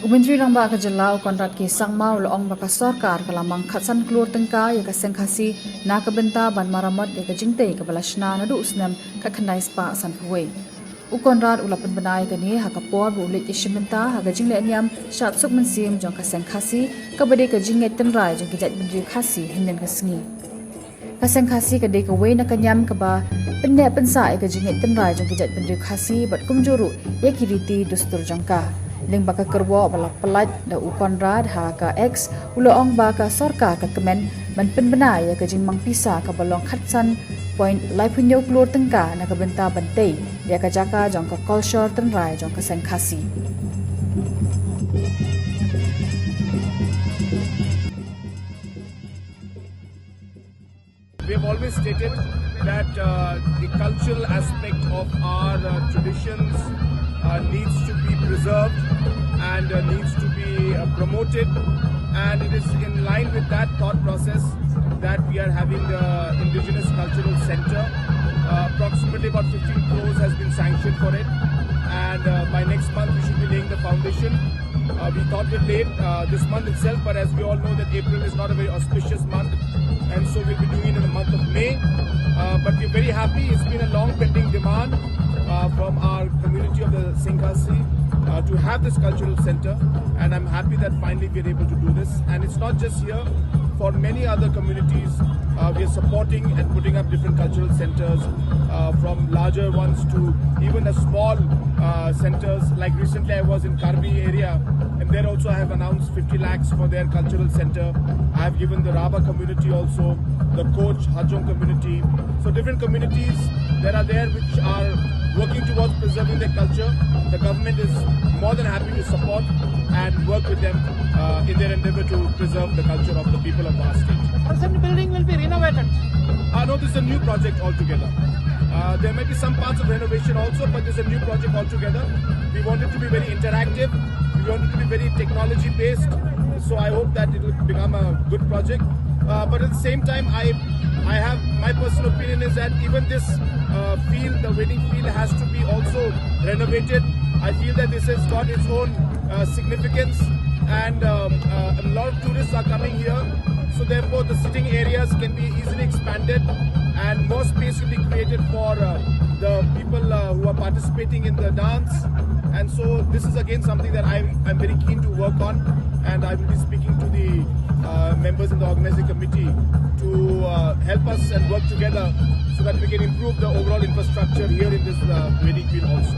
Umentri ramba ka jalau kontrat ki sangmau lo ong baka sarkar kalamang khatsan klur tengka ya ka sengkhasi na ka benta ban maramat ya ka jingte ka balashna na du usnam ka khanai spa san phuwe u kontrat ulapan banai ka ni ha ka por bu lit ishimenta ha ka jingle anyam shat suk man sim jong ka sengkhasi ka bade ka jinget ten rai jong ki jat bindri khasi hinnen ka sngi ka sengkhasi ka de ka we na ka nyam ka ba penne pensa ka jinget ten rai jong ki jat bindri khasi bat kumjuru ya kiriti dustur jong ka ling baka kerwo balak pelat da u konrad ha ka x ulo ong baka sarkar ka kemen man penbena ya ka jing mang pisa ka balong khatsan point lai phunyo klor tengka na ka benta bantei ya ka jaka jong ka culture ten rai jong ka sengkhasi We have always stated that the cultural aspect of our traditions needs to be preserved and needs to be promoted, and it is in line with that thought process that we are having the Indigenous Cultural Centre. Approximately about 15 crores has been sanctioned for it, and by next month we should be laying the foundation. We thought it late this month itself, but as we all know that April is not a very auspicious month, and so we'll be doing it in the month of May. But we're very happy. It's been a long pending demand from our community of the Sengkhasi to have this cultural center, and I'm happy that finally we're able to do this. And it's not just here. For many other communities, we are supporting and putting up different cultural centers, from larger ones to even a small centers. Like recently I was in Karbi area, and there also I have announced 50 lakhs for their cultural center. I have given the Raba community also, the Koch, Hajong community. So different communities that are there which are working towards preserving their culture. The government is more than happy to support and work with them in their endeavor to preserve the culture of the people of our state. The present building will be renovated. No, this is a new project altogether. There may be some parts of renovation also, but this is a new project altogether. We want it to be very interactive. We want it to be very technology based. So I hope that it will become a good project. But at the same time, I have my personal opinion is that even this field, the wedding field, has to be also renovated. I feel that this has got its own significance, and a lot of tourists are coming here. So therefore, the sitting areas can be easily expanded, and more space will be created for the people who are participating in the dance. And so this is again something that I'm very keen to work on, and I will be speaking to the members in the organizing committee to help us and work together so that we can improve the overall infrastructure here in this wedding field also.